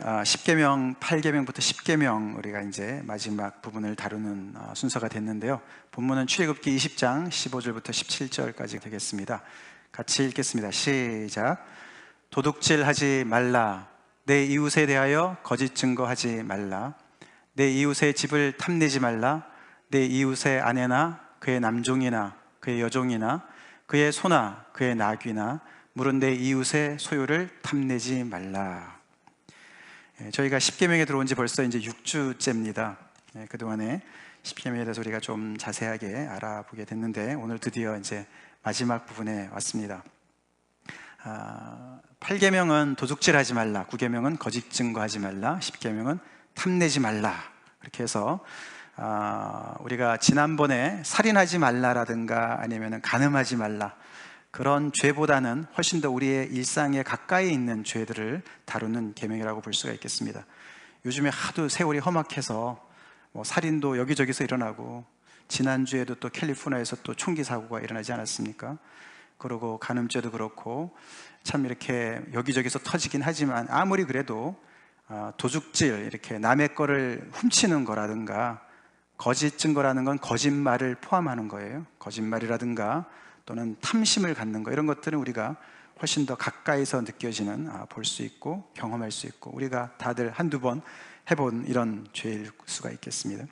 10계명, 8계명부터 10계명 우리가 이제 마지막 부분을 다루는 순서가 됐는데요. 본문은 출애굽기 20장 15절부터 17절까지 되겠습니다. 같이 읽겠습니다. 시작. 도둑질하지 말라. 내 이웃에 대하여 거짓 증거하지 말라. 내 이웃의 집을 탐내지 말라. 내 이웃의 아내나 그의 남종이나 그의 여종이나 그의 소나 그의 나귀나 물은 내 이웃의 소유를 탐내지 말라. 저희가 10계명에 들어온 지 벌써 이제 6주째입니다. 그동안에 10계명에 대해서 우리가 좀 자세하게 알아보게 됐는데 오늘 드디어 이제 마지막 부분에 왔습니다. 8계명은 도둑질하지 말라, 9계명은 거짓 증거하지 말라, 10계명은 탐내지 말라. 그렇게 해서 우리가 지난번에 살인하지 말라라든가 아니면 간음하지 말라, 그런 죄보다는 훨씬 더 우리의 일상에 가까이 있는 죄들을 다루는 계명이라고 볼 수가 있겠습니다. 요즘에 하도 세월이 험악해서 살인도 여기저기서 일어나고, 지난주에도 또 캘리포니아에서 또 총기 사고가 일어나지 않았습니까? 그리고 간음죄도 그렇고 참 이렇게 여기저기서 터지긴 하지만, 아무리 그래도 도둑질, 이렇게 남의 거를 훔치는 거라든가 거짓 증거라는 건 거짓말을 포함하는 거예요. 거짓말이라든가 또는 탐심을 갖는 거, 이런 것들은 우리가 훨씬 더 가까이서 느껴지는, 볼 수 있고 경험할 수 있고 우리가 다들 한두 번 해본 이런 죄일 수가 있겠습니다.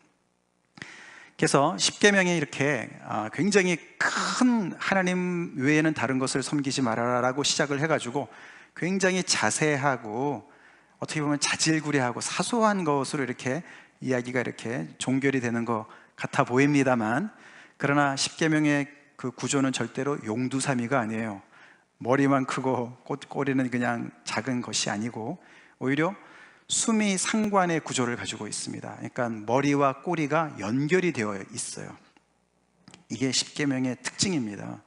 그래서 10계명이 이렇게 굉장히 큰 하나님 외에는 다른 것을 섬기지 말아라라고 시작을 해가지고 굉장히 자세하고 어떻게 보면 자질구레하고 사소한 것으로 이렇게 이야기가 이렇게 종결이 되는 것 같아 보입니다만, 그러나 10계명의 그 구조는 절대로 용두사미가 아니에요. 머리만 크고 꼬리는 그냥 작은 것이 아니고 오히려 수미상관의 구조를 가지고 있습니다. 그러니까 머리와 꼬리가 연결이 되어 있어요. 이게 10계명의 특징입니다.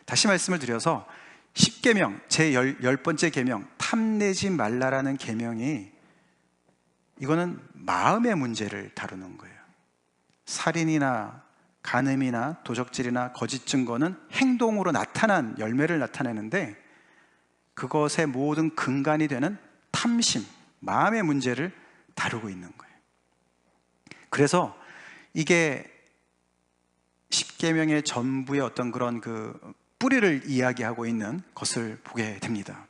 다시 말씀을 드려서 10계명, 제 10번째 계명, 탐내지 말라라는 계명이, 이거는 마음의 문제를 다루는 거예요. 살인이나 간음이나 도적질이나 거짓 증거는 행동으로 나타난 열매를 나타내는데, 그것의 모든 근간이 되는 탐심, 마음의 문제를 다루고 있는 거예요. 그래서 이게 10계명의 전부의 어떤 그런 그 뿌리를 이야기하고 있는 것을 보게 됩니다.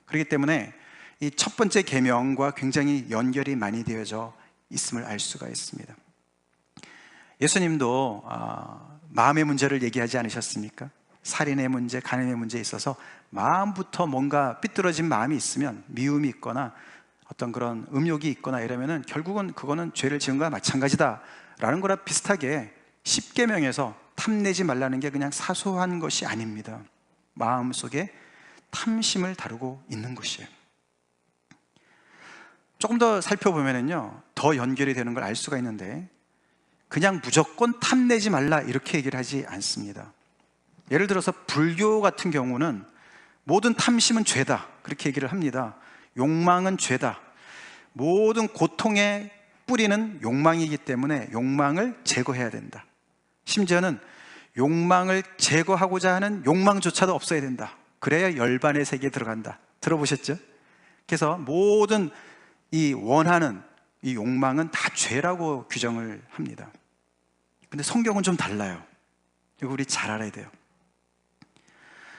그렇기 때문에 이 첫 번째 계명과 굉장히 연결이 많이 되어져 있음을 알 수가 있습니다. 예수님도 마음의 문제를 얘기하지 않으셨습니까? 살인의 문제, 간음의 문제에 있어서 마음부터 뭔가 삐뚤어진 마음이 있으면, 미움이 있거나 어떤 그런 음욕이 있거나 이러면은 결국은 그거는 죄를 지은 거와 마찬가지다 라는 거랑 비슷하게 10계명에서 탐내지 말라는 게 그냥 사소한 것이 아닙니다. 마음속에 탐심을 다루고 있는 것이에요. 조금 더 살펴보면은요, 더 연결이 되는 걸 알 수가 있는데, 그냥 무조건 탐내지 말라 이렇게 얘기를 하지 않습니다. 예를 들어서 불교 같은 경우는 모든 탐심은 죄다 그렇게 얘기를 합니다. 욕망은 죄다. 모든 고통의 뿌리는 욕망이기 때문에 욕망을 제거해야 된다. 심지어는 욕망을 제거하고자 하는 욕망조차도 없어야 된다. 그래야 열반의 세계에 들어간다. 들어보셨죠? 그래서 모든 이 원하는 이 욕망은 다 죄라고 규정을 합니다. 근데 성경은 좀 달라요. 이거 우리 잘 알아야 돼요.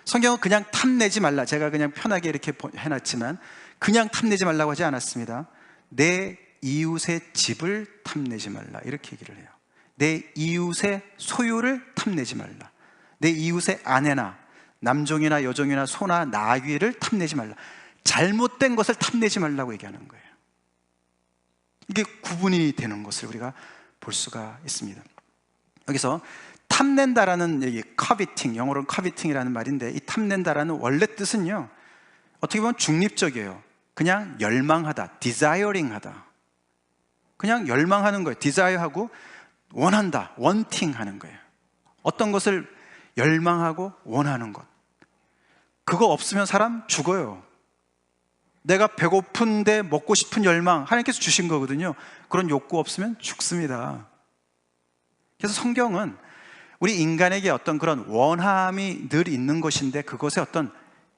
성경은 그냥 탐내지 말라, 제가 그냥 편하게 이렇게 해놨지만 그냥 탐내지 말라고 하지 않았습니다. 내 이웃의 집을 탐내지 말라 이렇게 얘기를 해요. 내 이웃의 소유를 탐내지 말라. 내 이웃의 아내나 남종이나 여종이나 소나 나귀를 탐내지 말라. 잘못된 것을 탐내지 말라고 얘기하는 거예요. 이게 구분이 되는 것을 우리가 볼 수가 있습니다. 여기서 탐낸다라는 얘기, coveting, 영어로는 coveting이라는 말인데, 이 탐낸다라는 원래 뜻은요, 어떻게 보면 중립적이에요. 그냥 열망하다, desiring 하다. 그냥 열망하는 거예요. desire하고 원한다, wanting 하는 거예요. 어떤 것을 열망하고 원하는 것. 그거 없으면 사람 죽어요. 내가 배고픈데 먹고 싶은 열망, 하나님께서 주신 거거든요. 그런 욕구 없으면 죽습니다. 그래서 성경은 우리 인간에게 어떤 그런 원함이 늘 있는 것인데, 그것의 어떤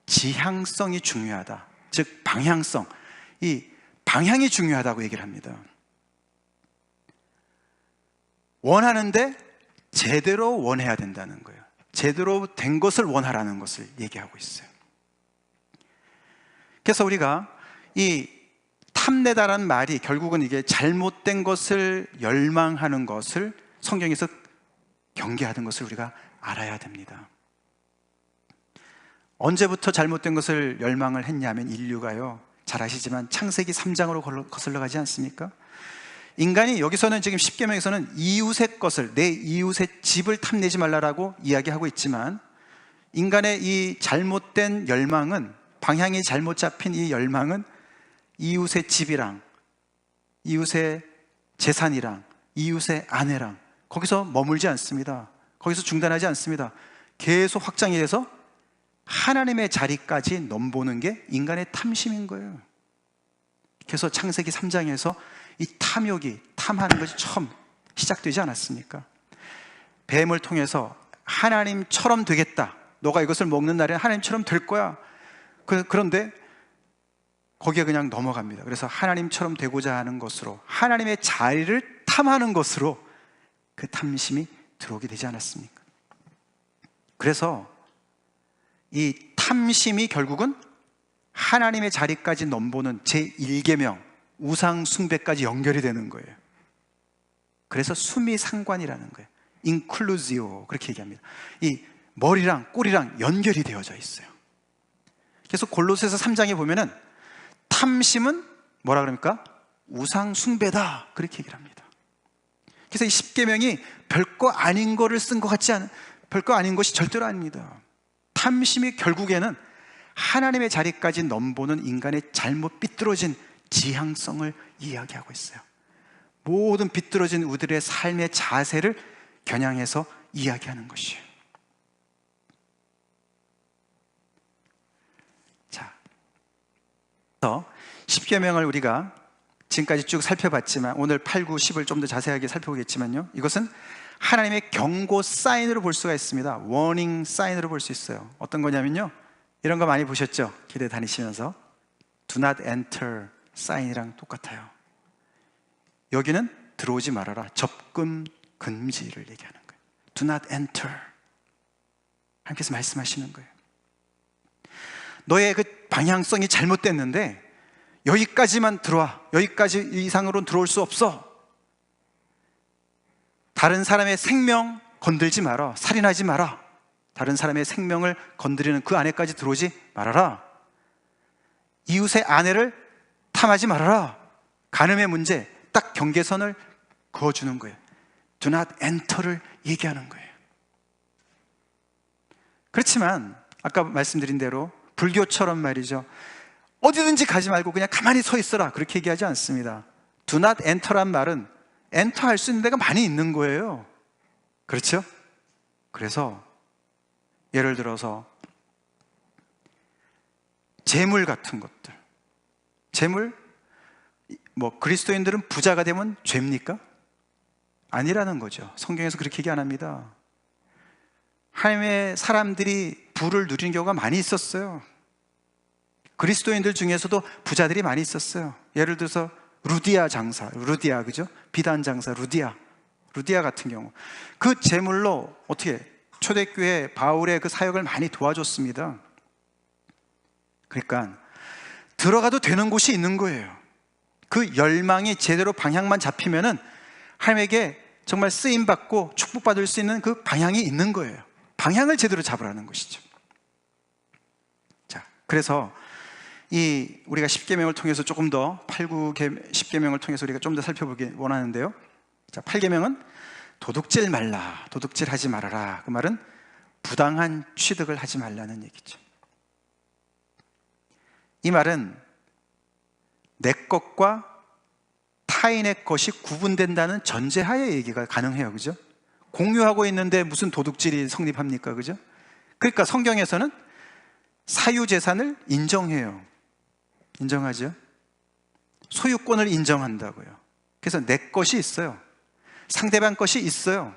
지향성이 중요하다. 즉 방향성, 이 방향이 중요하다고 얘기를 합니다. 원하는데 제대로 원해야 된다는 거예요. 제대로 된 것을 원하라는 것을 얘기하고 있어요. 그래서 우리가 이 탐내다라는 말이 결국은 이게 잘못된 것을 열망하는 것을 성경에서 경계하던 것을 우리가 알아야 됩니다. 언제부터 잘못된 것을 열망을 했냐면 인류가요, 잘 아시지만 창세기 3장으로 거슬러 가지 않습니까? 인간이 여기서는 지금 십계명에서는 이웃의 것을, 내 이웃의 집을 탐내지 말라라고 이야기하고 있지만, 인간의 이 잘못된 열망은, 방향이 잘못 잡힌 이 열망은 이웃의 집이랑 이웃의 재산이랑 이웃의 아내랑 거기서 머물지 않습니다. 거기서 중단하지 않습니다. 계속 확장이 돼서 하나님의 자리까지 넘보는 게 인간의 탐심인 거예요. 그래서 창세기 3장에서 이 탐욕이, 탐하는 것이 처음 시작되지 않았습니까? 뱀을 통해서 하나님처럼 되겠다, 너가 이것을 먹는 날에는 하나님처럼 될 거야. 그런데 거기에 그냥 넘어갑니다. 그래서 하나님처럼 되고자 하는 것으로, 하나님의 자리를 탐하는 것으로 그 탐심이 들어오게 되지 않았습니까? 그래서 이 탐심이 결국은 하나님의 자리까지 넘보는 제1계명 우상 숭배까지 연결이 되는 거예요. 그래서 수미상관이라는 거예요. 인클루지오, 그렇게 얘기합니다. 이 머리랑 꼬리랑 연결이 되어져 있어요. 그래서 골로새서 3장에 보면은 탐심은 뭐라 그럽니까? 우상 숭배다, 그렇게 얘기를 합니다. 그래서 이 십계명이 별거 아닌 거를 쓴 것 같지 않은, 별거 아닌 것이 절대로 아닙니다. 탐심이 결국에는 하나님의 자리까지 넘보는 인간의 잘못 삐뚤어진 지향성을 이야기하고 있어요. 모든 비뚤어진 우리들의 삶의 자세를 겨냥해서 이야기하는 것이에요. 자, 그래서 십계명을 우리가 지금까지 쭉 살펴봤지만 오늘 8, 9, 10을 좀 더 자세하게 살펴보겠지만요, 이것은 하나님의 경고 사인으로 볼 수가 있습니다. 워닝 사인으로 볼 수 있어요. 어떤 거냐면요, 이런 거 많이 보셨죠? 길에 다니시면서 Do not enter 사인이랑 똑같아요. 여기는 들어오지 말아라, 접근 금지를 얘기하는 거예요. Do not enter. 하나님께서 말씀하시는 거예요. 너의 그 방향성이 잘못됐는데 여기까지만 들어와, 여기까지 이상으로는 들어올 수 없어. 다른 사람의 생명 건들지 마라, 살인하지 마라, 다른 사람의 생명을 건드리는 그 안에까지 들어오지 말아라, 이웃의 아내를 탐하지 말아라. 간음의 문제, 딱 경계선을 그어주는 거예요. Do not enter를 얘기하는 거예요. 그렇지만 아까 말씀드린 대로 불교처럼 말이죠, 어디든지 가지 말고 그냥 가만히 서 있어라, 그렇게 얘기하지 않습니다. Do not enter란 말은 엔터 할 수 있는 데가 많이 있는 거예요. 그렇죠? 그래서 예를 들어서 재물 같은 것들, 재물, 뭐 그리스도인들은 부자가 되면 죄입니까? 아니라는 거죠. 성경에서 그렇게 얘기 안 합니다. 하나님의 사람들이 부를 누리는 경우가 많이 있었어요. 그리스도인들 중에서도 부자들이 많이 있었어요. 예를 들어서 루디아 장사, 루디아, 그죠? 비단 장사 루디아 같은 경우, 그 재물로 어떻게 초대교회 바울의 그 사역을 많이 도와줬습니다. 그러니까 들어가도 되는 곳이 있는 거예요. 그 열망이 제대로 방향만 잡히면은 하나님에게 정말 쓰임받고 축복받을 수 있는 그 방향이 있는 거예요. 방향을 제대로 잡으라는 것이죠. 자, 그래서 우리가 십계명을 통해서 조금 더 8, 9, 10계명을 통해서 우리가 좀 더 살펴보기 원하는데요. 자, 8계명은 도둑질 말라, 도둑질하지 말아라. 그 말은 부당한 취득을 하지 말라는 얘기죠. 이 말은 내 것과 타인의 것이 구분된다는 전제하에 얘기가 가능해요. 그죠? 공유하고 있는데 무슨 도둑질이 성립합니까? 그죠? 그러니까 성경에서는 사유재산을 인정해요. 인정하죠? 소유권을 인정한다고요. 그래서 내 것이 있어요. 상대방 것이 있어요.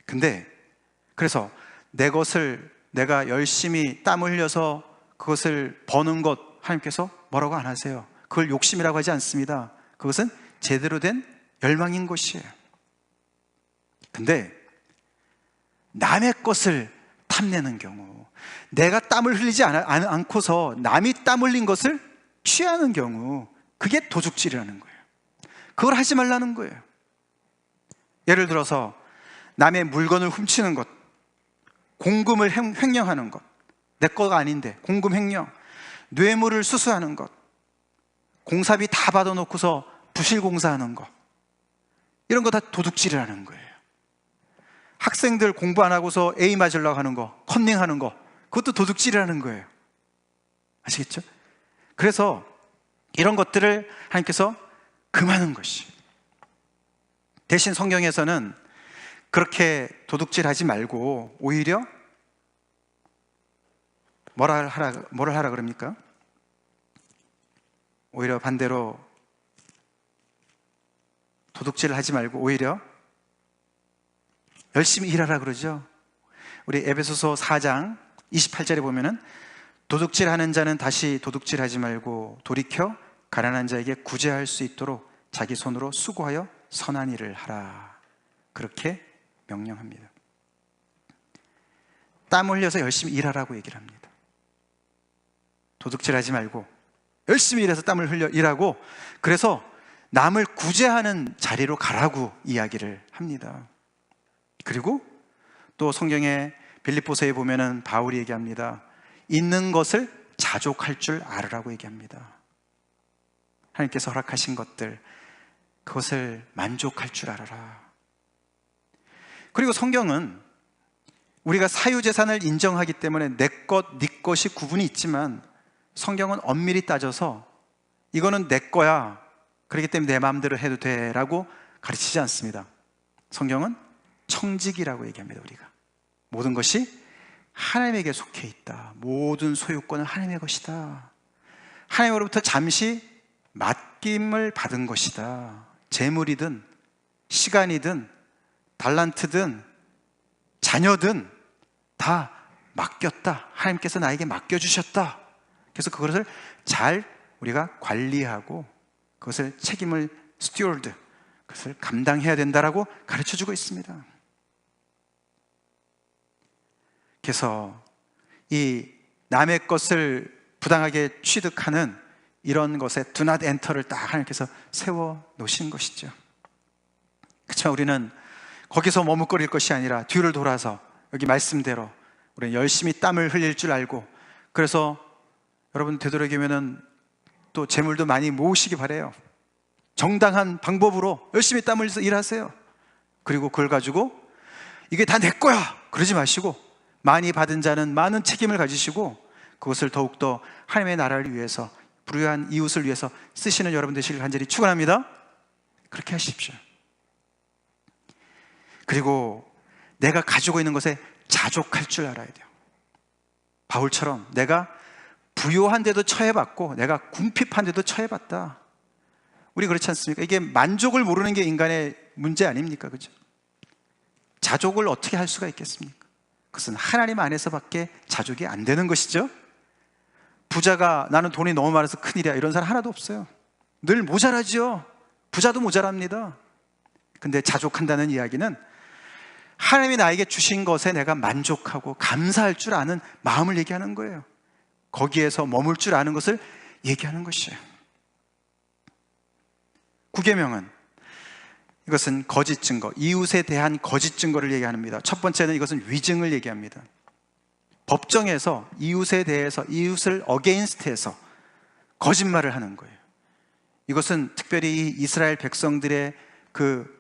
근데 그래서 내 것을 내가 열심히 땀 흘려서 그것을 버는 것 하나님께서 뭐라고 안 하세요. 그걸 욕심이라고 하지 않습니다. 그것은 제대로 된 열망인 것이에요. 근데 남의 것을 탐내는 경우, 내가 땀을 흘리지 않고서 남이 땀 흘린 것을 취하는 경우, 그게 도둑질이라는 거예요. 그걸 하지 말라는 거예요. 예를 들어서 남의 물건을 훔치는 것, 공금을 횡령하는 것, 내 거가 아닌데 공금 횡령, 뇌물을 수수하는 것, 공사비 다 받아놓고서 부실공사하는 것, 이런 거 다 도둑질이라는 거예요. 학생들 공부 안 하고서 A 맞으려고 하는 거, 컨닝하는 거, 그것도 도둑질이라는 거예요. 아시겠죠? 그래서 이런 것들을 하나님께서 금하는 것이, 대신 성경에서는 그렇게 도둑질하지 말고 오히려 뭐를 하라 그럽니까? 오히려 반대로 도둑질을 하지 말고 오히려 열심히 일하라 그러죠. 우리 에베소서 4장 28절에 보면은 도둑질하는 자는 다시 도둑질하지 말고 돌이켜 가난한 자에게 구제할 수 있도록 자기 손으로 수고하여 선한 일을 하라, 그렇게 명령합니다. 땀 흘려서 열심히 일하라고 얘기를 합니다. 도둑질하지 말고 열심히 일해서 땀을 흘려 일하고, 그래서 남을 구제하는 자리로 가라고 이야기를 합니다. 그리고 또 성경의 빌립보서에 보면은 바울이 얘기합니다. 있는 것을 자족할 줄 알으라고 얘기합니다. 하나님께서 허락하신 것들, 그것을 만족할 줄 알아라. 그리고 성경은 우리가 사유재산을 인정하기 때문에 내 것, 네 것이 구분이 있지만, 성경은 엄밀히 따져서 이거는 내 거야, 그렇기 때문에 내 마음대로 해도 돼 라고 가르치지 않습니다. 성경은 청직이라고 얘기합니다. 우리가 모든 것이 하나님에게 속해 있다, 모든 소유권은 하나님의 것이다, 하나님으로부터 잠시 맡김을 받은 것이다, 재물이든 시간이든 달란트든 자녀든 다 맡겼다, 하나님께서 나에게 맡겨주셨다. 그래서 그것을 잘 우리가 관리하고 그것을 책임을 스튜어드, 그것을 감당해야 된다라고 가르쳐주고 있습니다. 그래서 이 남의 것을 부당하게 취득하는 이런 것에 do not enter를 딱 하나님께서 세워 놓으신 것이죠. 그렇지만 우리는 거기서 머뭇거릴 것이 아니라 뒤를 돌아서 여기 말씀대로 우리는 열심히 땀을 흘릴 줄 알고, 그래서 여러분 되도록이면은 또 재물도 많이 모으시기 바래요. 정당한 방법으로 열심히 땀을 흘려서 일하세요. 그리고 그걸 가지고 이게 다 내 거야 그러지 마시고, 많이 받은 자는 많은 책임을 가지시고 그것을 더욱더 하나님의 나라를 위해서, 불우한 이웃을 위해서 쓰시는 여러분 되시길 간절히 축원합니다. 그렇게 하십시오. 그리고 내가 가지고 있는 것에 자족할 줄 알아야 돼요. 바울처럼 내가 부요한데도 처해봤고 내가 궁핍한데도 처해봤다. 우리 그렇지 않습니까? 이게 만족을 모르는 게 인간의 문제 아닙니까? 그죠? 자족을 어떻게 할 수가 있겠습니까? 그것은 하나님 안에서밖에 자족이 안 되는 것이죠. 부자가 나는 돈이 너무 많아서 큰일이야 이런 사람 하나도 없어요. 늘 모자라죠. 부자도 모자랍니다. 근데 자족한다는 이야기는 하나님이 나에게 주신 것에 내가 만족하고 감사할 줄 아는 마음을 얘기하는 거예요. 거기에서 머물 줄 아는 것을 얘기하는 것이에요. 구계명은 이것은 거짓 증거, 이웃에 대한 거짓 증거를 얘기합니다. 첫 번째는 이것은 위증을 얘기합니다. 법정에서 이웃에 대해서, 이웃을 어게인스트해서 거짓말을 하는 거예요. 이것은 특별히 이스라엘 백성들의 그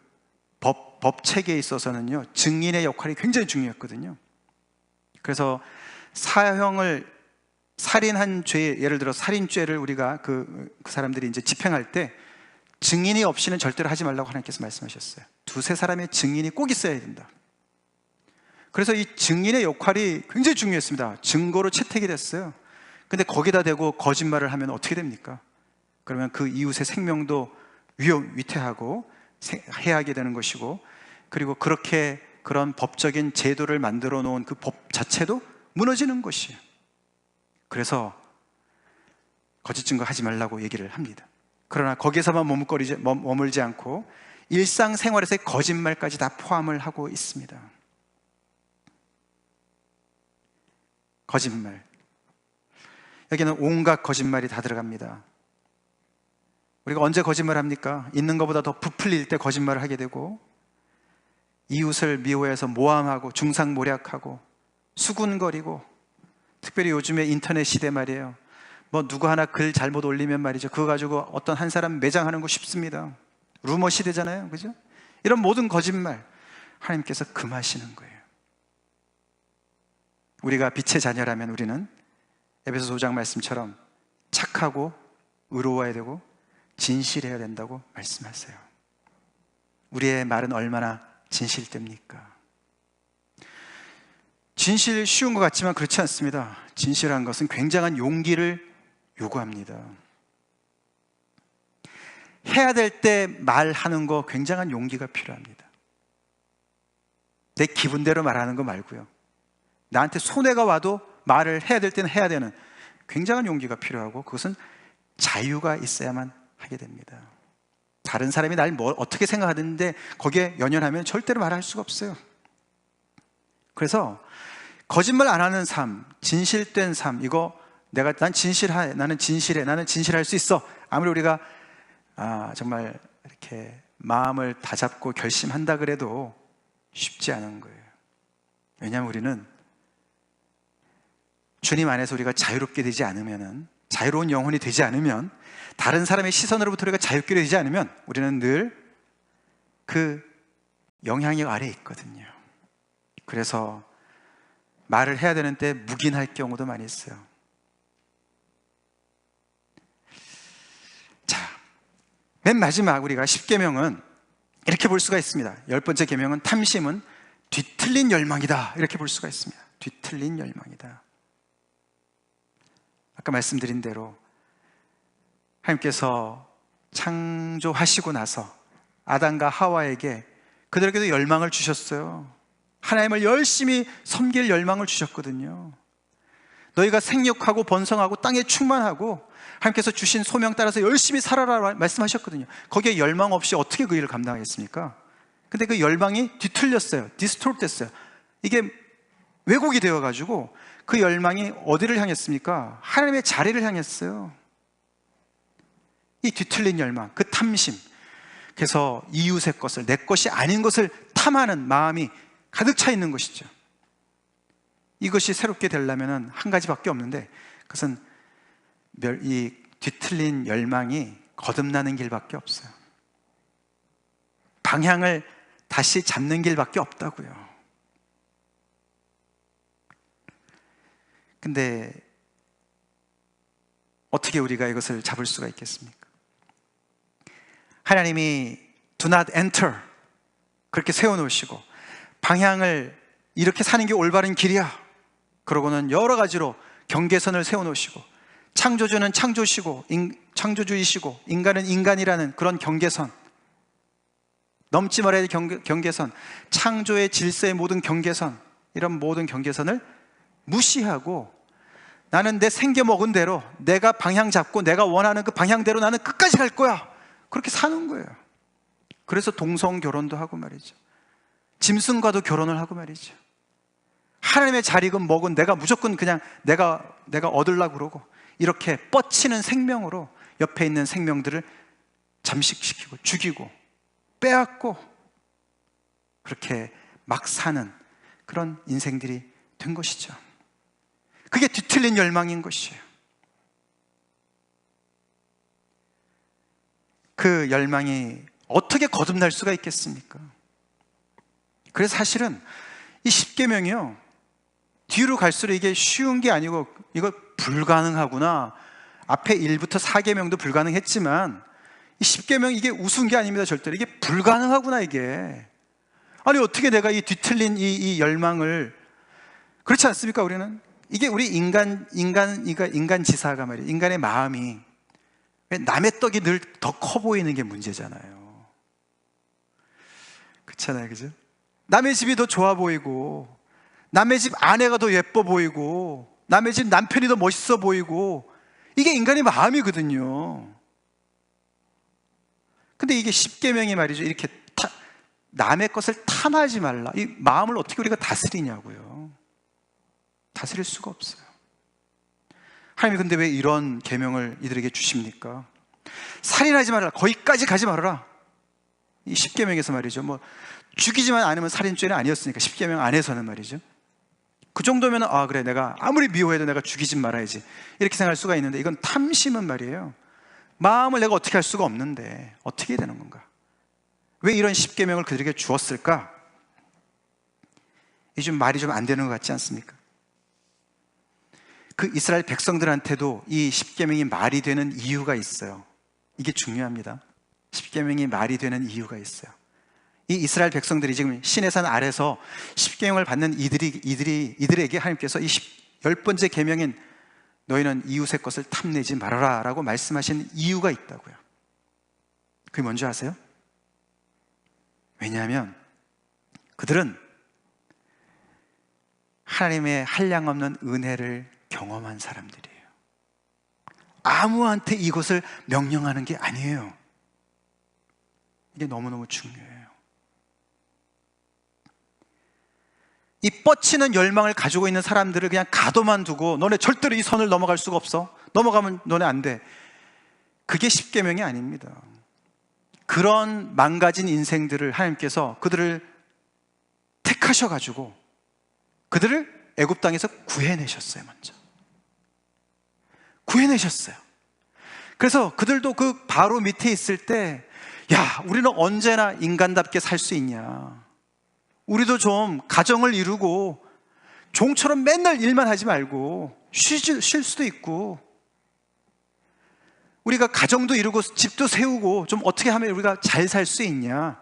법 체계에 있어서는요, 증인의 역할이 굉장히 중요했거든요. 그래서 사형을, 살인한 죄, 예를 들어 살인죄를 우리가 그 사람들이 이제 집행할 때 증인이 없이는 절대로 하지 말라고 하나님께서 말씀하셨어요. 두세 사람의 증인이 꼭 있어야 된다. 그래서 이 증인의 역할이 굉장히 중요했습니다. 증거로 채택이 됐어요. 근데 거기다 대고 거짓말을 하면 어떻게 됩니까? 그러면 그 이웃의 생명도 위태하고 해하게 되는 것이고, 그리고 그렇게 그런 법적인 제도를 만들어 놓은 그 법 자체도 무너지는 것이에요. 그래서 거짓 증거하지 말라고 얘기를 합니다. 그러나 거기에서만 머물지 않고 일상생활에서의 거짓말까지 다 포함을 하고 있습니다. 거짓말, 여기는 온갖 거짓말이 다 들어갑니다. 우리가 언제 거짓말합니까? 있는 것보다 더 부풀릴 때 거짓말을 하게 되고, 이웃을 미워해서 모함하고 중상모략하고 수군거리고, 특별히 요즘에 인터넷 시대 말이에요. 뭐 누구 하나 글 잘못 올리면 말이죠, 그거 가지고 어떤 한 사람 매장하는 거 쉽습니다. 루머 시대잖아요, 그죠? 이런 모든 거짓말 하나님께서 금하시는 거예요. 우리가 빛의 자녀라면 우리는 에베소 5장 말씀처럼 착하고 의로워야 되고 진실해야 된다고 말씀하세요. 우리의 말은 얼마나 진실됩니까? 진실 쉬운 것 같지만 그렇지 않습니다. 진실한 것은 굉장한 용기를 요구합니다. 해야 될 때 말하는 거 굉장한 용기가 필요합니다. 내 기분대로 말하는 거 말고요, 나한테 손해가 와도 말을 해야 될 때는 해야 되는 굉장한 용기가 필요하고, 그것은 자유가 있어야만 하게 됩니다. 다른 사람이 날 어떻게 생각하는데 거기에 연연하면 절대로 말할 수가 없어요. 그래서 거짓말 안 하는 삶, 진실된 삶, 이거 난 진실해, 나는 진실할 수 있어, 아무리 우리가 정말 이렇게 마음을 다잡고 결심한다 그래도 쉽지 않은 거예요. 왜냐하면 우리는 주님 안에서 우리가 자유롭게 되지 않으면, 자유로운 영혼이 되지 않으면, 다른 사람의 시선으로부터 우리가 자유롭게 되지 않으면 우리는 늘 그 영향력 아래에 있거든요. 그래서 말을 해야 되는 때 묵인할 경우도 많이 있어요. 자, 맨 마지막 우리가 10계명은 이렇게 볼 수가 있습니다. 10번째 계명은 탐심은 뒤틀린 열망이다, 이렇게 볼 수가 있습니다. 뒤틀린 열망이다. 아까 말씀드린 대로 하나님께서 창조하시고 나서 아담과 하와에게 그들에게도 열망을 주셨어요. 하나님을 열심히 섬길 열망을 주셨거든요. 너희가 생육하고 번성하고 땅에 충만하고 하나님께서 주신 소명 따라서 열심히 살아라 말씀하셨거든요. 거기에 열망 없이 어떻게 그 일을 감당하겠습니까? 근데 그 열망이 뒤틀렸어요. 디스토르트 됐어요. 이게 왜곡이 되어가지고 그 열망이 어디를 향했습니까? 하나님의 자리를 향했어요. 이 뒤틀린 열망, 그 탐심, 그래서 이웃의 것을, 내 것이 아닌 것을 탐하는 마음이 가득 차 있는 것이죠. 이것이 새롭게 되려면 한 가지밖에 없는데, 그것은 이 뒤틀린 열망이 거듭나는 길밖에 없어요. 방향을 다시 잡는 길밖에 없다고요. 근데 어떻게 우리가 이것을 잡을 수가 있겠습니까? 하나님이 do not enter 그렇게 세워놓으시고, 방향을 이렇게 사는 게 올바른 길이야, 그러고는 여러 가지로 경계선을 세워놓으시고, 창조주는 창조시고 창조주이시고 인간은 인간이라는 그런 경계선, 넘지 말아야 할 경계선, 창조의 질서의 모든 경계선, 이런 모든 경계선을 무시하고 나는 내 생겨먹은 대로 내가 방향 잡고 내가 원하는 그 방향대로 나는 끝까지 갈 거야, 그렇게 사는 거예요. 그래서 동성 결혼도 하고 말이죠, 짐승과도 결혼을 하고 말이죠. 하나님의 자리건 뭐건 내가 무조건 그냥 내가 얻으려고 그러고, 이렇게 뻗치는 생명으로 옆에 있는 생명들을 잠식시키고 죽이고 빼앗고 그렇게 막 사는 그런 인생들이 된 것이죠. 그게 뒤틀린 열망인 것이에요. 그 열망이 어떻게 거듭날 수가 있겠습니까? 그래서 사실은 이 10계명이요, 뒤로 갈수록 이게 쉬운 게 아니고 이거 불가능하구나, 앞에 1부터 4계명도 불가능했지만 이 10계명 이게 우스운 게 아닙니다. 절대로 이게 불가능하구나. 이게 아니 어떻게 내가 이 뒤틀린 이 열망을, 그렇지 않습니까? 우리는 이게 우리 인간지사가 말이에요. 인간의 마음이 왜 남의 떡이 늘 더 커 보이는 게 문제잖아요. 그렇잖아요, 그죠? 남의 집이 더 좋아 보이고, 남의 집 아내가 더 예뻐 보이고, 남의 집 남편이 더 멋있어 보이고, 이게 인간의 마음이거든요. 근데 이게 십계명이 말이죠, 이렇게 남의 것을 탐하지 말라, 이 마음을 어떻게 우리가 다스리냐고요. 다스릴 수가 없어요. 하나님이 근데 왜 이런 계명을 이들에게 주십니까? 살인하지 말라, 거기까지 가지 말아라. 이 십계명에서 말이죠, 뭐 죽이지만 않으면 살인죄는 아니었으니까, 십계명 안에서는 말이죠. 그 정도면 그래, 내가 아무리 미워해도 내가 죽이지 말아야지, 이렇게 생각할 수가 있는데, 이건 탐심은 말이에요, 마음을 내가 어떻게 할 수가 없는데 어떻게 해야 되는 건가? 왜 이런 십계명을 그들에게 주었을까? 이 좀 말이 좀 안 되는 것 같지 않습니까? 그 이스라엘 백성들한테도 이 십계명이 말이 되는 이유가 있어요. 이게 중요합니다. 십계명이 말이 되는 이유가 있어요. 이 이스라엘 백성들이 지금 시내산 아래서 십계명을 받는 이들에게 하나님께서 이 10번째 계명인 너희는 이웃의 것을 탐내지 말아라 라고 말씀하신 이유가 있다고요. 그게 뭔지 아세요? 왜냐하면 그들은 하나님의 한량없는 은혜를 경험한 사람들이에요. 아무한테 이것을 명령하는 게 아니에요. 이게 너무너무 중요해요. 이 뻗치는 열망을 가지고 있는 사람들을 그냥 가둬만 두고 너네 절대로 이 선을 넘어갈 수가 없어, 넘어가면 너네 안 돼, 그게 십계명이 아닙니다. 그런 망가진 인생들을 하나님께서 그들을 택하셔가지고 그들을 애굽 땅에서 구해내셨어요. 먼저 구해내셨어요. 그래서 그들도 그 바로 밑에 있을 때, 야, 우리는 언제나 인간답게 살 수 있냐, 우리도 좀 가정을 이루고 종처럼 맨날 일만 하지 말고 쉴 수도 있고, 우리가 가정도 이루고 집도 세우고 좀 어떻게 하면 우리가 잘 살 수 있냐,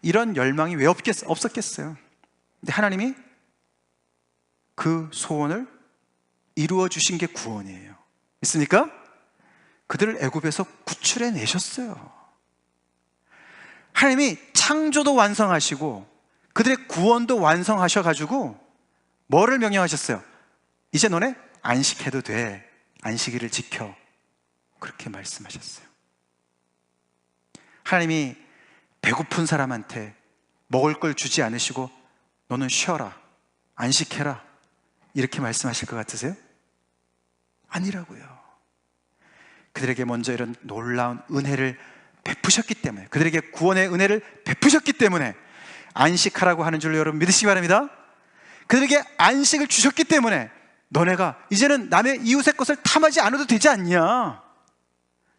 이런 열망이 왜 없었겠어요? 근데 하나님이 그 소원을 이루어 주신 게 구원이에요. 있습니까? 그들을 애굽에서 구출해 내셨어요. 하나님이 창조도 완성하시고 그들의 구원도 완성하셔가지고 뭐를 명령하셨어요? 이제 너네 안식해도 돼, 안식일을 지켜, 그렇게 말씀하셨어요. 하나님이 배고픈 사람한테 먹을 걸 주지 않으시고 너는 쉬어라, 안식해라, 이렇게 말씀하실 것 같으세요? 아니라고요. 그들에게 먼저 이런 놀라운 은혜를 베푸셨기 때문에, 그들에게 구원의 은혜를 베푸셨기 때문에 안식하라고 하는 줄로 여러분 믿으시기 바랍니다. 그들에게 안식을 주셨기 때문에 너네가 이제는 남의 이웃의 것을 탐하지 않아도 되지 않냐,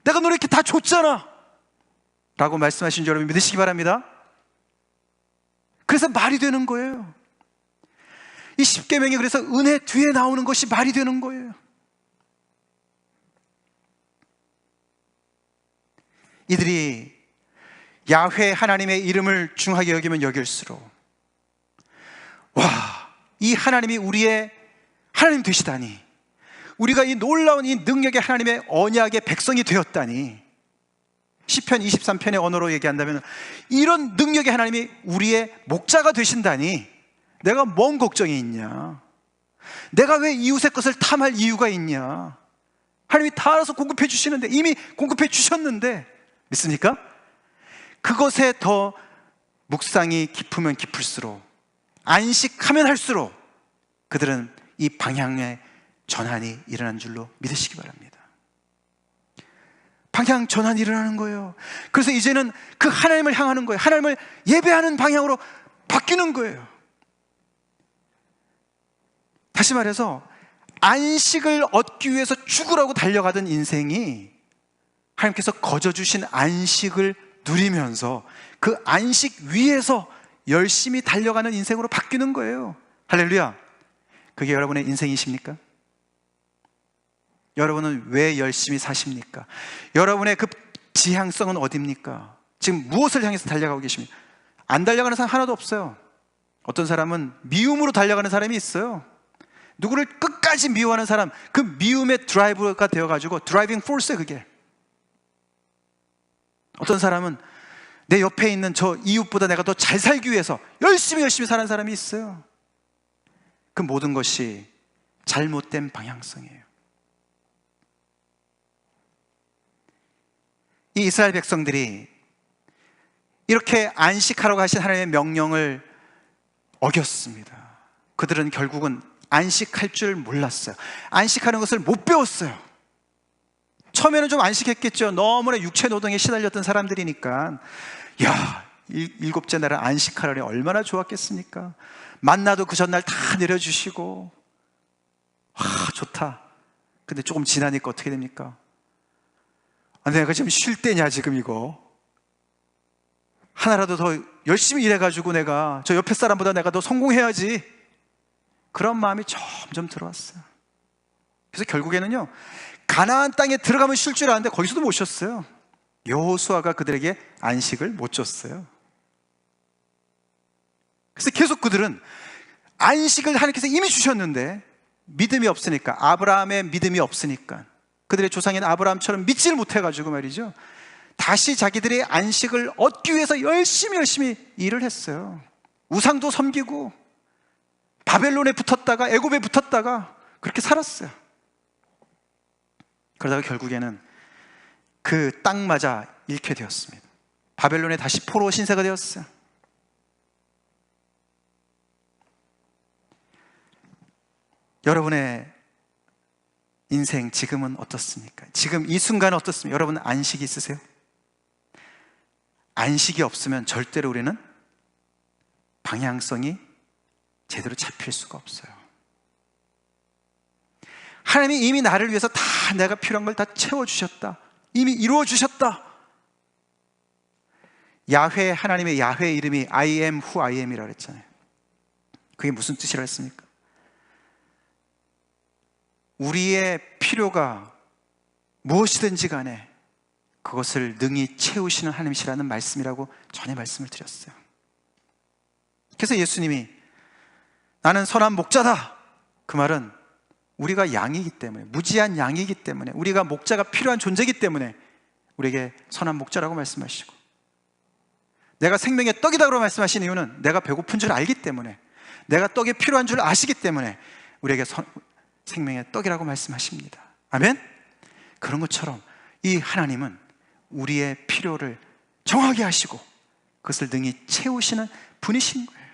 내가 너네 이렇게 다 줬잖아 라고 말씀하신 줄 여러분 믿으시기 바랍니다. 그래서 말이 되는 거예요. 이 십계명이 그래서 은혜 뒤에 나오는 것이 말이 되는 거예요. 이들이 야훼 하나님의 이름을 중하게 여기면 여길수록, 와, 이 하나님이 우리의 하나님 되시다니, 우리가 이 놀라운 이 능력의 하나님의 언약의 백성이 되었다니, 시편 23편의 언어로 얘기한다면 이런 능력의 하나님이 우리의 목자가 되신다니 내가 뭔 걱정이 있냐, 내가 왜 이웃의 것을 탐할 이유가 있냐, 하나님이 다 알아서 공급해 주시는데, 이미 공급해 주셨는데, 믿습니까? 그것에 더 묵상이 깊으면 깊을수록, 안식하면 할수록 그들은 이 방향의 전환이 일어난 줄로 믿으시기 바랍니다. 방향 전환이 일어나는 거예요. 그래서 이제는 그 하나님을 향하는 거예요. 하나님을 예배하는 방향으로 바뀌는 거예요. 다시 말해서 안식을 얻기 위해서 죽으라고 달려가던 인생이 하나님께서 거저주신 안식을 누리면서 그 안식 위에서 열심히 달려가는 인생으로 바뀌는 거예요. 할렐루야. 그게 여러분의 인생이십니까? 여러분은 왜 열심히 사십니까? 여러분의 그 지향성은 어디입니까? 지금 무엇을 향해서 달려가고 계십니까? 안 달려가는 사람 하나도 없어요. 어떤 사람은 미움으로 달려가는 사람이 있어요. 누구를 끝까지 미워하는 사람, 그 미움의 드라이브가 되어가지고 드라이빙 포스예요, 그게. 어떤 사람은 내 옆에 있는 저 이웃보다 내가 더 잘 살기 위해서 열심히 사는 사람이 있어요. 그 모든 것이 잘못된 방향성이에요. 이 이스라엘 백성들이 이렇게 안식하라고 하신 하나님의 명령을 어겼습니다. 그들은 결국은 안식할 줄 몰랐어요. 안식하는 것을 못 배웠어요. 처음에는 좀 안식했겠죠. 너무나 육체 노동에 시달렸던 사람들이니까. 야, 일곱째 날은 안식하라니 얼마나 좋았겠습니까? 만나도 그 전날 다 내려주시고, 좋다. 근데 조금 지나니까 어떻게 됩니까? 내가 지금 쉴 때냐 지금 이거? 하나라도 더 열심히 일해가지고 내가 저 옆에 사람보다 내가 더 성공해야지, 그런 마음이 점점 들어왔어요. 그래서 결국에는요, 가나안 땅에 들어가면 쉴 줄 아는데 거기서도 못 쉬었어요. 여호수아가 그들에게 안식을 못 줬어요. 그래서 계속 그들은 안식을 하나님께서 이미 주셨는데 믿음이 없으니까, 아브라함의 믿음이 없으니까, 그들의 조상인 아브라함처럼 믿지를 못해가지고 말이죠, 다시 자기들의 안식을 얻기 위해서 열심히 일을 했어요. 우상도 섬기고 바벨론에 붙었다가 애굽에 붙었다가 그렇게 살았어요. 그러다가 결국에는 그 땅마저 잃게 되었습니다. 바벨론에 다시 포로 신세가 되었어요. 여러분의 인생 지금은 어떻습니까? 지금 이 순간은 어떻습니까? 여러분 안식이 있으세요? 안식이 없으면 절대로 우리는 방향성이 제대로 잡힐 수가 없어요. 하나님이 이미 나를 위해서 다 내가 필요한 걸 다 채워주셨다, 이미 이루어주셨다. 야훼, 하나님의 야훼 이름이 I am who I am 이라고 했잖아요. 그게 무슨 뜻이라 했습니까? 우리의 필요가 무엇이든지 간에 그것을 능히 채우시는 하나님이시라는 말씀이라고 전에 말씀을 드렸어요. 그래서 예수님이 나는 선한 목자다, 그 말은 우리가 양이기 때문에, 무지한 양이기 때문에, 우리가 목자가 필요한 존재이기 때문에 우리에게 선한 목자라고 말씀하시고, 내가 생명의 떡이다라고 말씀하신 이유는 내가 배고픈 줄 알기 때문에, 내가 떡이 필요한 줄 아시기 때문에 우리에게 생명의 떡이라고 말씀하십니다. 아멘? 그런 것처럼 이 하나님은 우리의 필요를 정하게 하시고 그것을 능히 채우시는 분이신 거예요.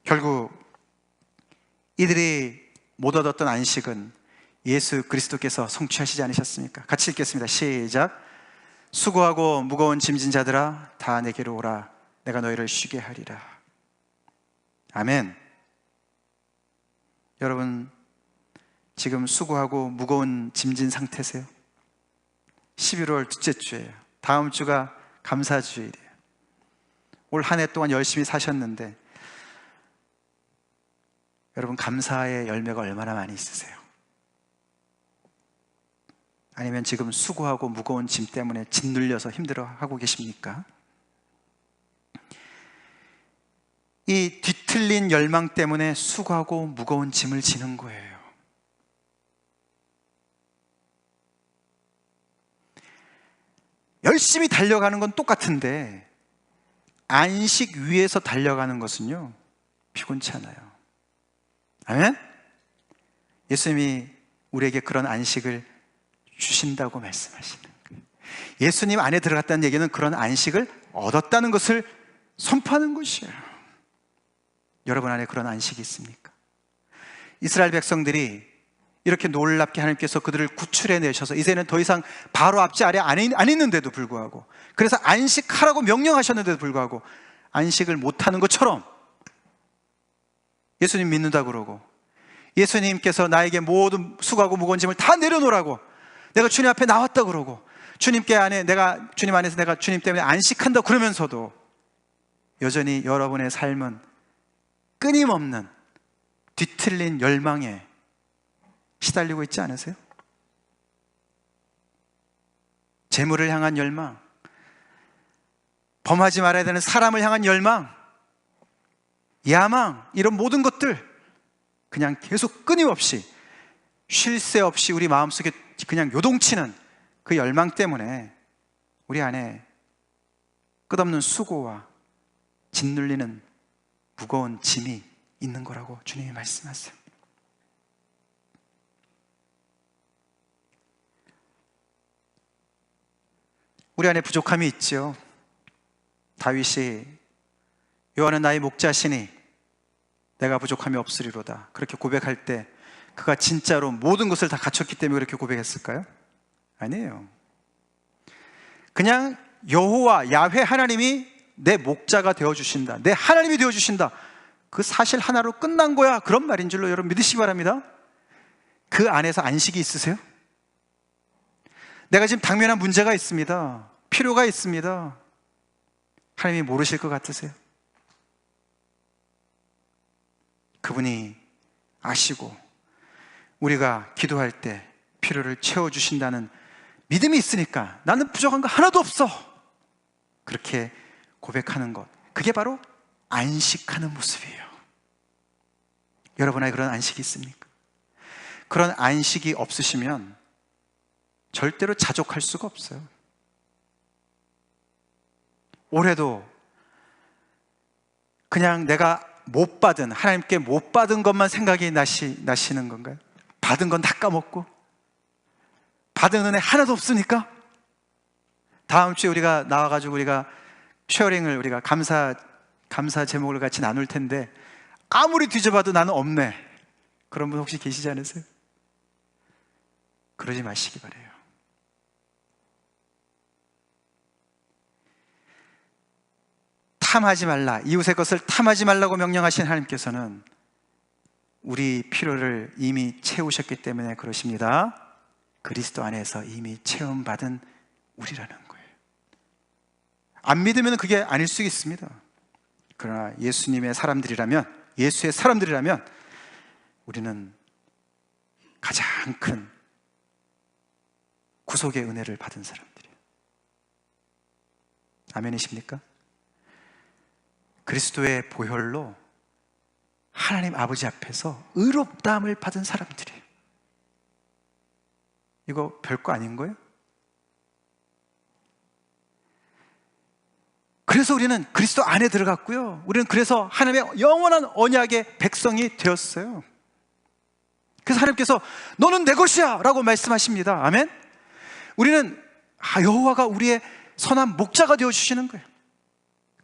결국 이들이 못 얻었던 안식은 예수 그리스도께서 성취하시지 않으셨습니까? 같이 읽겠습니다. 시작. 수고하고 무거운 짐진 자들아 다 내게로 오라, 내가 너희를 쉬게 하리라. 아멘. 여러분 지금 수고하고 무거운 짐진 상태세요? 11월 둘째 주예요. 다음 주가 감사주일이에요. 올 한 해 동안 열심히 사셨는데 여러분 감사의 열매가 얼마나 많이 있으세요? 아니면 지금 수고하고 무거운 짐 때문에 짓눌려서 힘들어하고 계십니까? 이 뒤틀린 열망 때문에 수고하고 무거운 짐을 지는 거예요. 열심히 달려가는 건 똑같은데 안식 위에서 달려가는 것은요, 피곤치 않아요. 아멘? 예수님이 우리에게 그런 안식을 주신다고 말씀하시는 거예요. 예수님 안에 들어갔다는 얘기는 그런 안식을 얻었다는 것을 선포하는 것이에요. 여러분 안에 그런 안식이 있습니까? 이스라엘 백성들이 이렇게 놀랍게 하나님께서 그들을 구출해 내셔서 이제는 더 이상 바로 앞지 아래 안 있는데도 불구하고, 그래서 안식하라고 명령하셨는데도 불구하고 안식을 못하는 것처럼 예수님 믿는다고 그러고, 예수님께서 나에게 모든 수고하고 무거운 짐을 다 내려놓으라고 내가 주님 앞에 나왔다 그러고, 주님께 안에 내가 주님 안에서 내가 주님 때문에 안식한다 그러면서도 여전히 여러분의 삶은 끊임없는 뒤틀린 열망에 시달리고 있지 않으세요? 재물을 향한 열망, 범하지 말아야 되는 사람을 향한 열망, 야망, 이런 모든 것들 그냥 계속 끊임없이 쉴 새 없이 우리 마음속에 그냥 요동치는 그 열망 때문에 우리 안에 끝없는 수고와 짓눌리는 무거운 짐이 있는 거라고 주님이 말씀하세요. 우리 안에 부족함이 있죠. 다윗이 여호와는 나의 목자시니 내가 부족함이 없으리로다 그렇게 고백할 때 그가 진짜로 모든 것을 다 갖췄기 때문에 그렇게 고백했을까요? 아니에요. 그냥 여호와 야훼 하나님이 내 목자가 되어주신다, 내 하나님이 되어주신다, 그 사실 하나로 끝난 거야, 그런 말인 줄로 여러분 믿으시기 바랍니다. 그 안에서 안식이 있으세요? 내가 지금 당면한 문제가 있습니다, 필요가 있습니다. 하나님이 모르실 것 같으세요? 그분이 아시고 우리가 기도할 때 필요를 채워주신다는 믿음이 있으니까 나는 부족한 거 하나도 없어, 그렇게 고백하는 것, 그게 바로 안식하는 모습이에요. 여러분 안에 그런 안식이 있습니까? 그런 안식이 없으시면 절대로 자족할 수가 없어요. 올해도 그냥 내가 못 받은, 하나님께 못 받은 것만 생각이 나시는 건가요? 받은 건 다 까먹고 받은 은혜 하나도 없으니까 다음 주에 우리가 나와가지고 우리가 쉐어링을, 우리가 감사 제목을 같이 나눌 텐데 아무리 뒤져봐도 나는 없네, 그런 분 혹시 계시지 않으세요? 그러지 마시기 바래요. 탐하지 말라, 이웃의 것을 탐하지 말라고 명령하신 하나님께서는 우리 필요를 이미 채우셨기 때문에 그러십니다. 그리스도 안에서 이미 체험받은 우리라는 거예요. 안 믿으면 그게 아닐 수 있습니다. 그러나 예수님의 사람들이라면, 예수의 사람들이라면 우리는 가장 큰 구속의 은혜를 받은 사람들이에요. 아멘이십니까? 그리스도의 보혈로 하나님 아버지 앞에서 의롭다함을 받은 사람들이에요. 이거 별거 아닌 거예요? 그래서 우리는 그리스도 안에 들어갔고요, 우리는 그래서 하나님의 영원한 언약의 백성이 되었어요. 그래서 하나님께서 너는 내 것이야 라고 말씀하십니다. 아멘. 우리는 여호와가 우리의 선한 목자가 되어주시는 거예요.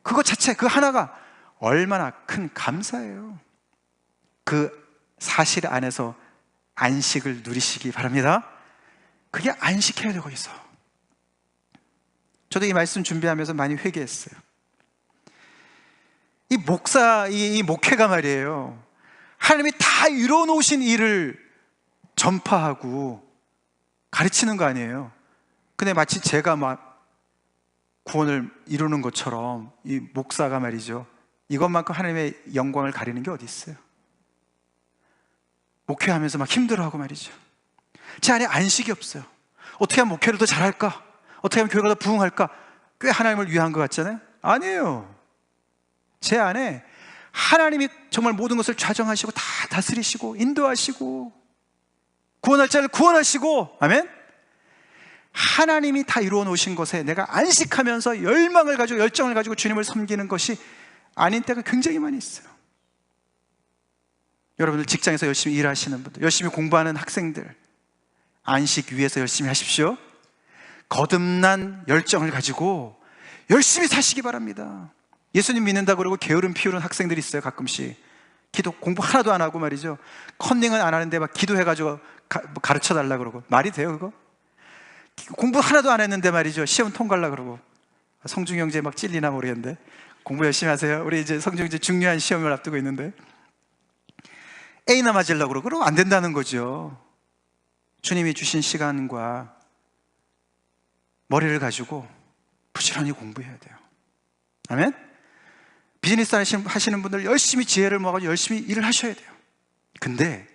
그것 자체, 그 하나가 얼마나 큰 감사예요. 그 사실 안에서 안식을 누리시기 바랍니다. 그게 안식해야 되고 있어. 저도 이 말씀 준비하면서 많이 회개했어요. 이 목회가 말이에요, 하나님이 다 이루어 놓으신 일을 전파하고 가르치는 거 아니에요. 근데 마치 제가 막 구원을 이루는 것처럼 이 목사가 말이죠, 이것만큼 하나님의 영광을 가리는 게 어디 있어요? 목회하면서 막 힘들어하고 말이죠, 제 안에 안식이 없어요. 어떻게 하면 목회를 더 잘할까? 어떻게 하면 교회가 더 부흥할까? 꽤 하나님을 위한 것 같잖아요? 아니에요. 제 안에 하나님이 정말 모든 것을 좌정하시고 다 다스리시고 인도하시고 구원할 자를 구원하시고, 아멘? 하나님이 다 이루어 놓으신 것에 내가 안식하면서 열망을 가지고 열정을 가지고 주님을 섬기는 것이 아닌 때가 굉장히 많이 있어요. 여러분들 직장에서 열심히 일하시는 분들, 열심히 공부하는 학생들, 안식 위해서 열심히 하십시오. 거듭난 열정을 가지고 열심히 사시기 바랍니다. 예수님 믿는다고 그러고 게으름 피우는 학생들이 있어요. 가끔씩 기도 공부 하나도 안 하고 말이죠, 컨닝은 안 하는데 막 기도해가지고 가르쳐 달라 그러고, 말이 돼요 그거? 공부 하나도 안 했는데 말이죠, 시험 통과하려고 그러고. 성중 형제 막 찔리나 모르겠는데 공부 열심히 하세요. 우리 이제 성중 형제 중요한 시험을 앞두고 있는데 A나 맞으려고 그러고 안 된다는 거죠. 주님이 주신 시간과 머리를 가지고 부지런히 공부해야 돼요. 아멘? 비즈니스 하시는 분들 열심히 지혜를 모아서 열심히 일을 하셔야 돼요. 근데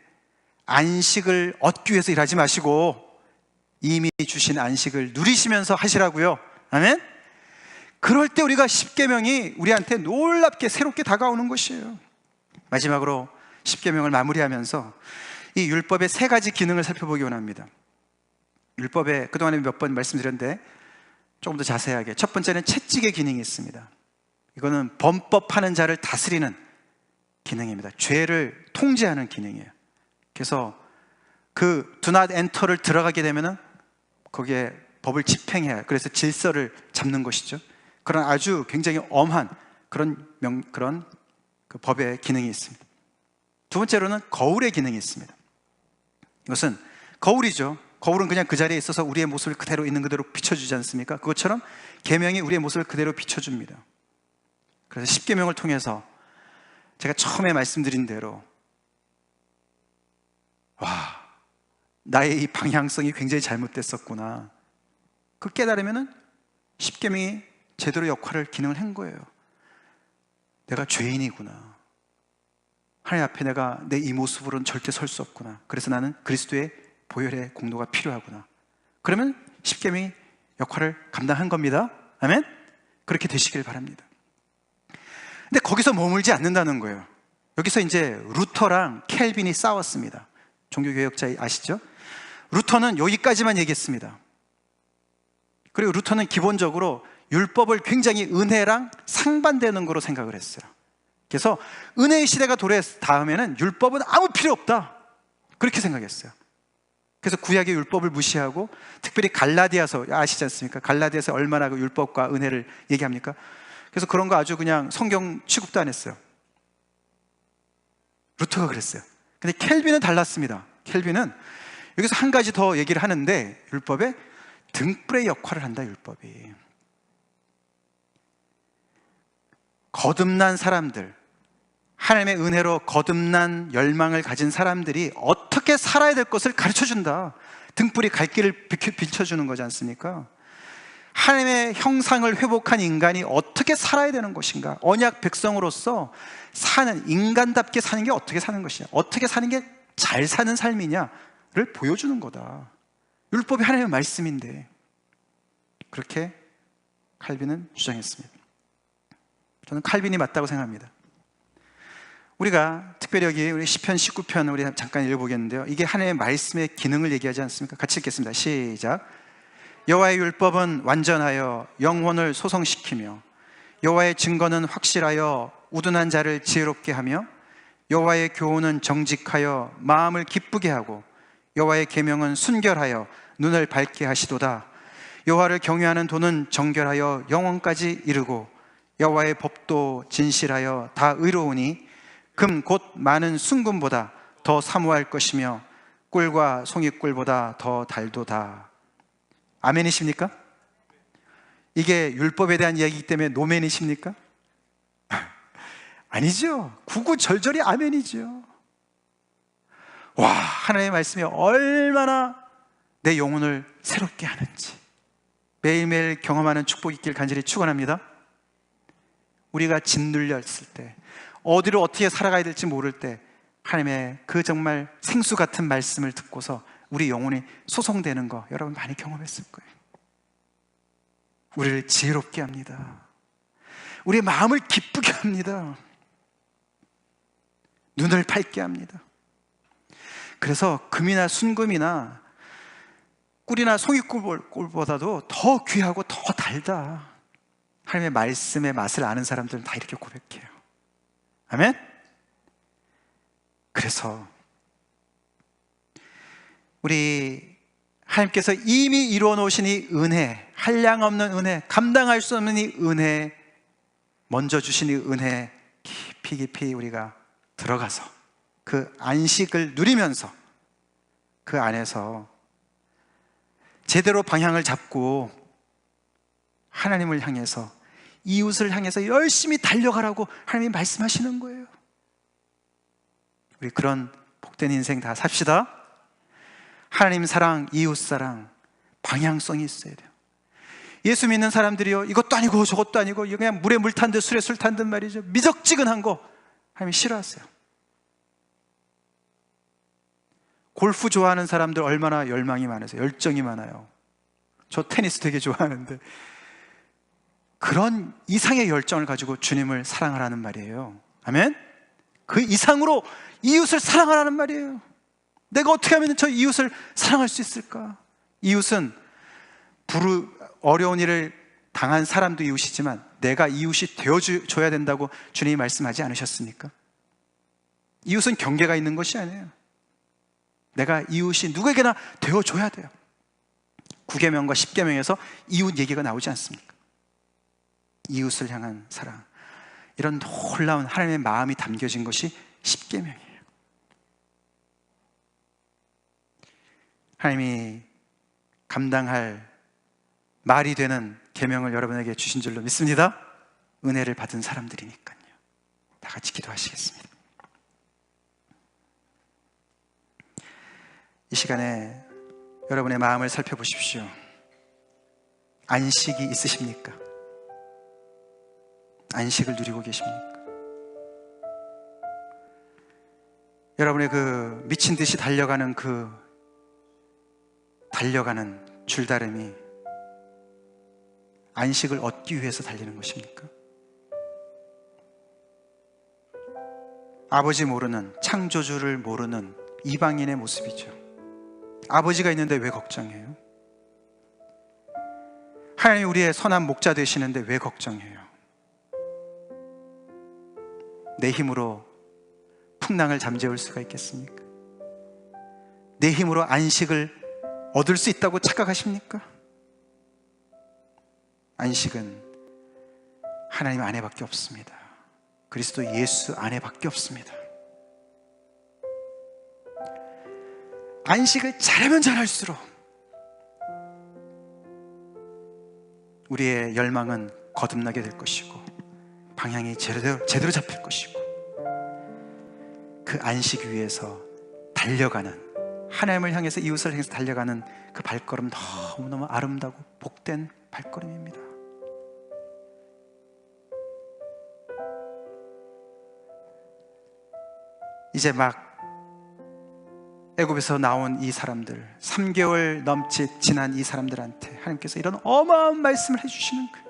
안식을 얻기 위해서 일하지 마시고 이미 주신 안식을 누리시면서 하시라고요. 아멘? 그럴 때 우리가 십계명이 우리한테 놀랍게 새롭게 다가오는 것이에요. 마지막으로 십계명을 마무리하면서 이 율법의 세 가지 기능을 살펴보기 원합니다. 율법에 그동안에 몇 번 말씀드렸는데 조금 더 자세하게, 첫 번째는 채찍의 기능이 있습니다. 이거는 범법하는 자를 다스리는 기능입니다. 죄를 통제하는 기능이에요. 그래서 그 do not enter를 들어가게 되면은 거기에 법을 집행해야 해요. 그래서 질서를 잡는 것이죠. 그런 아주 굉장히 엄한 그런 그 법의 기능이 있습니다. 두 번째로는 거울의 기능이 있습니다. 이것은 거울이죠. 거울은 그냥 그 자리에 있어서 우리의 모습을 그대로 있는 그대로 비춰주지 않습니까? 그것처럼 계명이 우리의 모습을 그대로 비춰줍니다. 그래서 10계명을 통해서 제가 처음에 말씀드린 대로 나의 이 방향성이 굉장히 잘못됐었구나, 그 깨달으면은 10계명이 제대로 기능을 한 거예요. 내가 죄인이구나, 하나님 앞에 내가 내 이 모습으로는 절대 설 수 없구나, 그래서 나는 그리스도의 보혈의 공로가 필요하구나. 그러면 10계명이 역할을 감당한 겁니다. 아멘? 그렇게 되시길 바랍니다. 근데 거기서 머물지 않는다는 거예요. 여기서 이제 루터랑 켈빈이 싸웠습니다. 종교개혁자 아시죠? 루터는 여기까지만 얘기했습니다. 그리고 루터는 기본적으로 율법을 굉장히 은혜랑 상반되는 거로 생각을 했어요. 그래서 은혜의 시대가 다음에는 율법은 아무 필요 없다, 그렇게 생각했어요. 그래서 구약의 율법을 무시하고, 특별히 갈라디아서 아시지 않습니까? 갈라디아서 얼마나 그 율법과 은혜를 얘기합니까? 그래서 그런 거 아주 그냥 성경 취급도 안 했어요. 루터가 그랬어요. 근데 켈빈은 달랐습니다. 켈빈은 여기서 한 가지 더 얘기를 하는데, 율법에 등불의 역할을 한다. 율법이 거듭난 사람들, 하나님의 은혜로 거듭난 열망을 가진 사람들이 어떻게 살아야 될 것을 가르쳐준다. 등불이 갈 길을 비춰주는 거지 않습니까? 하나님의 형상을 회복한 인간이 어떻게 살아야 되는 것인가, 언약 백성으로서 인간답게 사는 게 어떻게 사는 것이냐, 어떻게 사는 게 잘 사는 삶이냐를 보여주는 거다. 율법이 하나님의 말씀인데, 그렇게 칼빈은 주장했습니다. 저는 칼빈이 맞다고 생각합니다. 우리가 특별히 여기 우리 시편 19편 우리 잠깐 읽어보겠는데요, 이게 하나님의 말씀의 기능을 얘기하지 않습니까? 같이 읽겠습니다. 시작. 여호와의 율법은 완전하여 영혼을 소성시키며 여호와의 증거는 확실하여 우둔한 자를 지혜롭게 하며 여호와의 교훈은 정직하여 마음을 기쁘게 하고 여호와의 계명은 순결하여 눈을 밝게 하시도다. 여호와를 경외하는 도는 정결하여 영원까지 이르고 여호와의 법도 진실하여 다 의로우니 금 곧 많은 순금보다 더 사모할 것이며 꿀과 송이꿀보다 더 달도다. 아멘이십니까? 이게 율법에 대한 이야기이기 때문에 노멘이십니까? 아니죠. 구구절절이 아멘이죠. 와, 하나님의 말씀이 얼마나 내 영혼을 새롭게 하는지 매일매일 경험하는 축복이 있길 간절히 축원합니다. 우리가 짓눌렸을 때, 어디로 어떻게 살아가야 될지 모를 때 하나님의 그 정말 생수 같은 말씀을 듣고서 우리 영혼이 소성되는 거 여러분 많이 경험했을 거예요. 우리를 지혜롭게 합니다. 우리의 마음을 기쁘게 합니다. 눈을 밝게 합니다. 그래서 금이나 순금이나 꿀이나 송이꿀보다도 더 귀하고 더 달다. 하나님의 말씀의 맛을 아는 사람들은 다 이렇게 고백해요. 아멘? 그래서 우리 하나님께서 이미 이루어 놓으신 이 은혜, 한량없는 은혜, 감당할 수 없는 이 은혜, 먼저 주신 이 은혜 깊이 깊이 우리가 들어가서 그 안식을 누리면서 그 안에서 제대로 방향을 잡고 하나님을 향해서, 이웃을 향해서 열심히 달려가라고 하나님이 말씀하시는 거예요. 우리 그런 복된 인생 다 삽시다. 하나님 사랑, 이웃 사랑, 방향성이 있어야 돼요. 예수 믿는 사람들이요, 이것도 아니고 저것도 아니고 그냥 물에 물 탄 듯 술에 술 탄 듯 말이죠. 미적지근한 거 하나님이 싫어하세요. 골프 좋아하는 사람들 얼마나 열망이 많으세요? 열정이 많아요. 저 테니스 되게 좋아하는데 그런 이상의 열정을 가지고 주님을 사랑하라는 말이에요. 아멘? 그 이상으로 이웃을 사랑하라는 말이에요. 내가 어떻게 하면 저 이웃을 사랑할 수 있을까? 이웃은 어려운 일을 당한 사람도 이웃이지만 내가 이웃이 되어줘야 된다고 주님이 말씀하지 않으셨습니까? 이웃은 경계가 있는 것이 아니에요. 내가 이웃이 누구에게나 되어줘야 돼요. 9계명과 10계명에서 이웃 얘기가 나오지 않습니까? 이웃을 향한 사랑, 이런 놀라운 하나님의 마음이 담겨진 것이 10계명이에요. 하나님이 감당할 말이 되는 계명을 여러분에게 주신 줄로 믿습니다. 은혜를 받은 사람들이니까요. 다 같이 기도하시겠습니다. 이 시간에 여러분의 마음을 살펴보십시오. 안식이 있으십니까? 안식을 누리고 계십니까? 여러분의 그 미친 듯이 달려가는 줄다름이 안식을 얻기 위해서 달리는 것입니까? 아버지 모르는, 창조주를 모르는 이방인의 모습이죠. 아버지가 있는데 왜 걱정해요? 하나님 우리의 선한 목자 되시는데 왜 걱정해요? 내 힘으로 풍랑을 잠재울 수가 있겠습니까? 내 힘으로 안식을 얻을 수 있다고 착각하십니까? 안식은 하나님 안에밖에 없습니다. 그리스도 예수 안에밖에 없습니다. 안식을 잘하면 잘할수록 우리의 열망은 거듭나게 될 것이고 방향이 제대로 잡힐 것이고, 그 안식 위에서 달려가는, 하나님을 향해서, 이웃을 향해서 달려가는 그 발걸음, 너무너무 아름다고 복된 발걸음입니다. 이제 막 애굽에서 나온 이 사람들, 3개월 넘짓 지난 이 사람들한테 하나님께서 이런 어마어마한 말씀을 해주시는 거예요.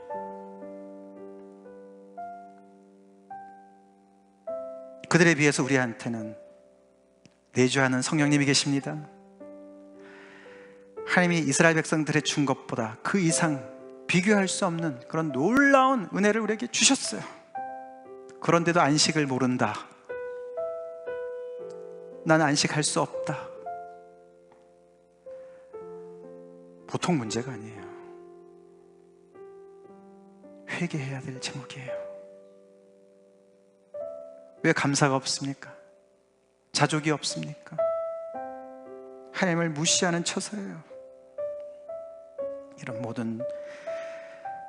그들에 비해서 우리한테는 내주하는 성령님이 계십니다. 하나님이 이스라엘 백성들의 준 것보다 그 이상 비교할 수 없는 그런 놀라운 은혜를 우리에게 주셨어요. 그런데도 안식을 모른다. 나는 안식할 수 없다. 보통 문제가 아니에요. 회개해야 될 제목이에요. 왜 감사가 없습니까? 자족이 없습니까? 하나님을 무시하는 처사예요. 이런 모든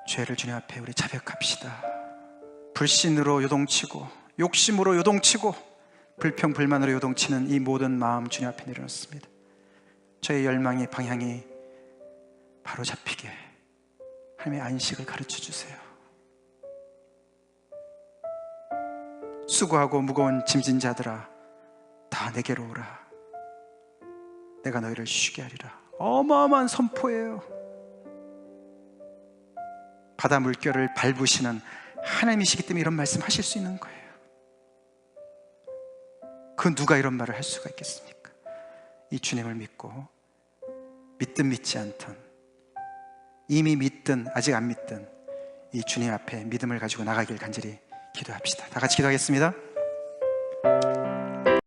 죄를 주님 앞에 우리 자백합시다. 불신으로 요동치고, 욕심으로 요동치고, 불평불만으로 요동치는 이 모든 마음 주님 앞에 내려놓습니다. 저의 열망의 방향이 바로 잡히게 하나님의 안식을 가르쳐 주세요. 수고하고 무거운 짐진 자들아, 다 내게로 오라. 내가 너희를 쉬게 하리라. 어마어마한 선포예요. 바다 물결을 밟으시는 하나님이시기 때문에 이런 말씀 하실 수 있는 거예요. 그 누가 이런 말을 할 수가 있겠습니까? 이 주님을 믿고, 믿든 믿지 않든, 이미 믿든 아직 안 믿든 이 주님 앞에 믿음을 가지고 나가길 간절히 기도합시다. 다 같이 기도하겠습니다.